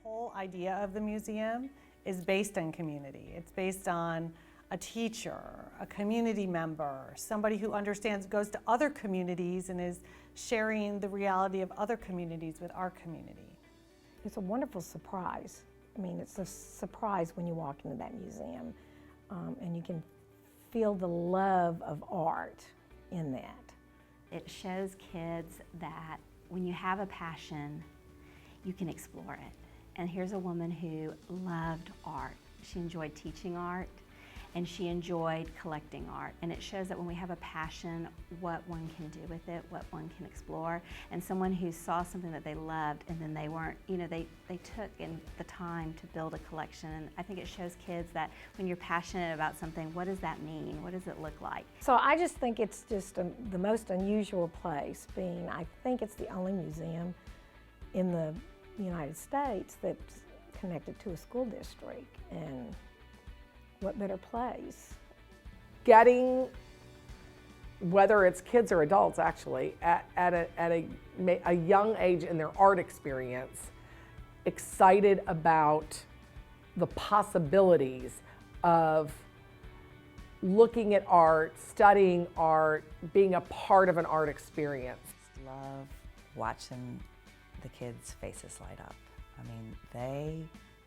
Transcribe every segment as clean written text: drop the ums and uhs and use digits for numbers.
whole idea of the museum is based on community. It's based on a teacher, a community member, somebody who understands, goes to other communities and is sharing the reality of other communities with our community. It's a wonderful surprise. I mean, it's a surprise when you walk into that museum, and you can feel the love of art in that. It shows kids that when you have a passion, you can explore it. And here's a woman who loved art. She enjoyed teaching art, and she enjoyed collecting art. And it shows that when we have a passion, what one can do with it, what one can explore. And someone who saw something that they loved, and then they weren't, they took in the time to build a collection. And I think it shows kids that when you're passionate about something, what does that mean? What does it look like? So I just think it's just the most unusual place, being I think it's the only museum in the United States that's connected to a school district. And what better place? Getting, whether it's kids or adults actually, at a young age in their art experience, excited about the possibilities of looking at art, studying art, being a part of an art experience. Love watching the kids' faces light up. I mean, they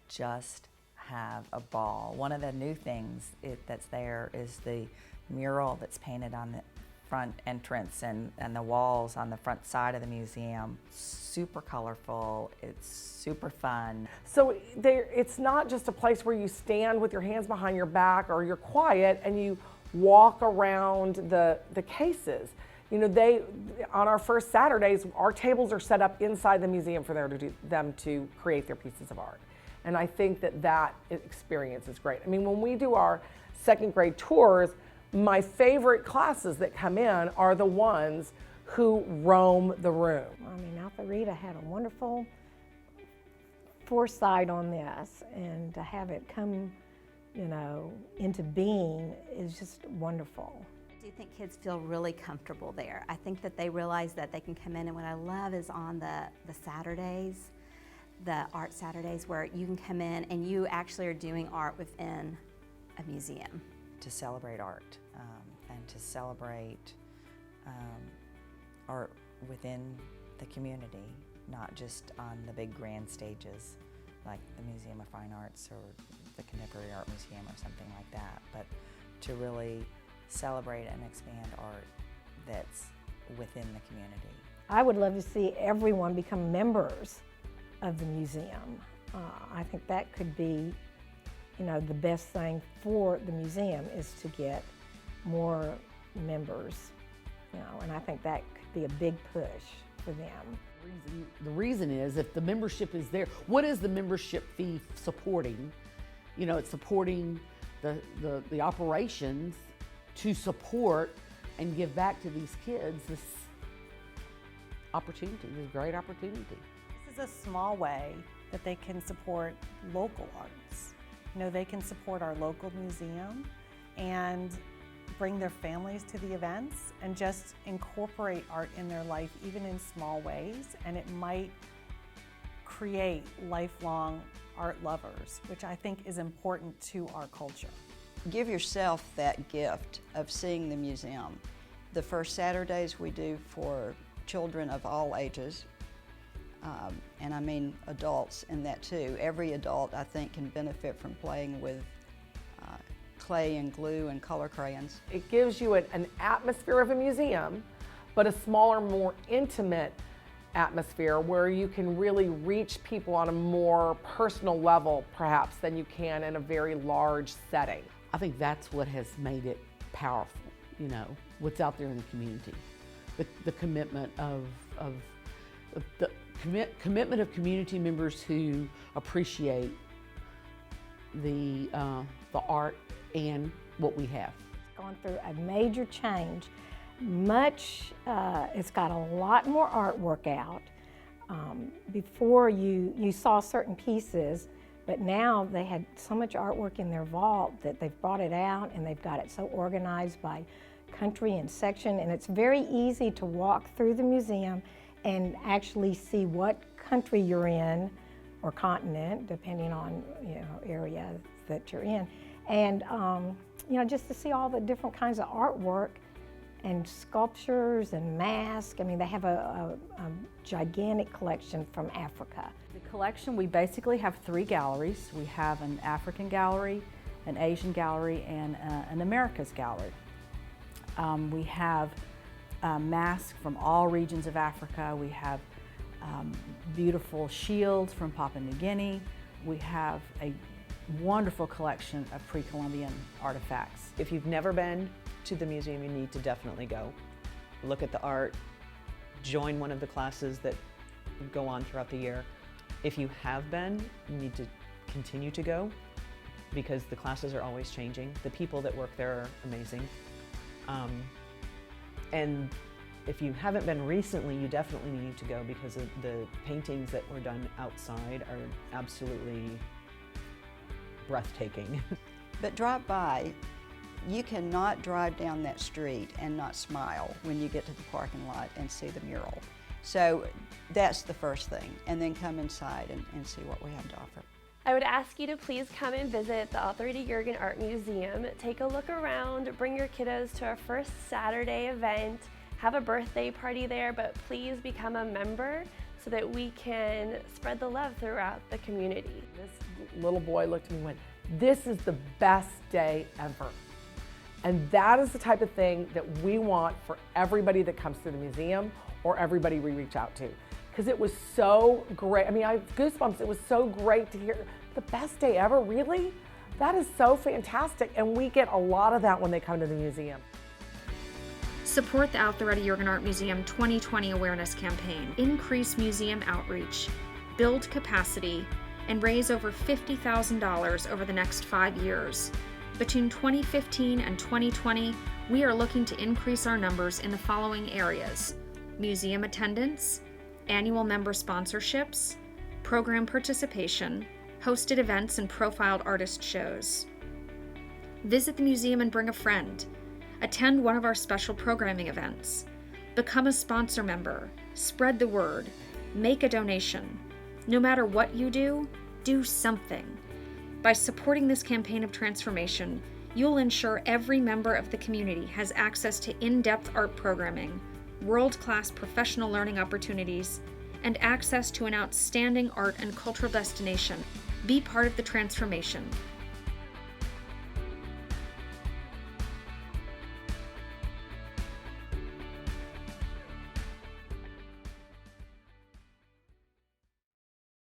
just have a ball. One of the new things that's there is the mural that's painted on the front entrance and the walls on the front side of the museum. Super colorful, it's super fun. So it's not just a place where you stand with your hands behind your back or you're quiet and you walk around the cases. On our first Saturdays, our tables are set up inside the museum for them to create their pieces of art. And I think that experience is great. I mean, when we do our second grade tours, my favorite classes that come in are the ones who roam the room. I mean, Alpharetta had a wonderful foresight on this, and to have it come, into being is just wonderful. I do think kids feel really comfortable there. I think that they realize that they can come in, and what I love is on the Saturdays, the art Saturdays, where you can come in and you actually are doing art within a museum. To celebrate art and to celebrate art within the community, not just on the big grand stages like the Museum of Fine Arts or the Contemporary Art Museum or something like that, but to really celebrate and expand art that's within the community. I would love to see everyone become members of the museum. I think that could be, the best thing for the museum is to get more members, and I think that could be a big push for them. The reason is, if the membership is there, what is the membership fee supporting? It's supporting the operations to support and give back to these kids this opportunity, this great opportunity. This is a small way that they can support local arts. They can support our local museum and bring their families to the events and just incorporate art in their life, even in small ways, and it might create lifelong art lovers, which I think is important to our culture. Give yourself that gift of seeing the museum. The first Saturdays we do for children of all ages, and I mean adults in that too. Every adult, I think, can benefit from playing with clay and glue and color crayons. It gives you an atmosphere of a museum, but a smaller, more intimate atmosphere where you can really reach people on a more personal level, perhaps, than you can in a very large setting. I think that's what has made it powerful, what's out there in the community. The commitment of the commitment of community members who appreciate the art and what we have. It's gone through a major change. It's got a lot more artwork out. Before you saw certain pieces, but now they had so much artwork in their vault that they've brought it out and they've got it so organized by country and section, and it's very easy to walk through the museum and actually see what country you're in or continent, depending on area that you're in. And just to see all the different kinds of artwork and sculptures and masks. I mean, they have a gigantic collection from Africa. The collection, we basically have 3 galleries. We have an African gallery, an Asian gallery, and an Americas gallery. We have masks from all regions of Africa. We have beautiful shields from Papua New Guinea. We have a wonderful collection of pre-Columbian artifacts. If you've never been to the museum, you need to definitely go. Look at the art, join one of the classes that go on throughout the year. If you have been, you need to continue to go because the classes are always changing. The people that work there are amazing. And if you haven't been recently, you definitely need to go because the paintings that were done outside are absolutely breathtaking. But drop by. You cannot drive down that street and not smile when you get to the parking lot and see the mural. So that's the first thing, and then come inside and see what we have to offer. I would ask you to please come and visit the Authority Jurgen Art Museum. Take a look around, bring your kiddos to our first Saturday event, have a birthday party there, but please become a member so that we can spread the love throughout the community. This little boy looked at me and went, "This is the best day ever." And that is the type of thing that we want for everybody that comes to the museum or everybody we reach out to. Because it was so great. I mean, I have goosebumps. It was so great to hear the best day ever, really? That is so fantastic. And we get a lot of that when they come to the museum. Support the Authority Jurgen Art Museum 2020 awareness campaign. Increase museum outreach, build capacity, and raise over $50,000 over the next 5 years. Between 2015 and 2020, we are looking to increase our numbers in the following areas: museum attendance, annual member sponsorships, program participation, hosted events and profiled artist shows. Visit the museum and bring a friend. Attend one of our special programming events. Become a sponsor member. Spread the word. Make a donation. No matter what you do, do something. By supporting this campaign of transformation, you'll ensure every member of the community has access to in-depth art programming, world-class professional learning opportunities, and access to an outstanding art and cultural destination. Be part of the transformation.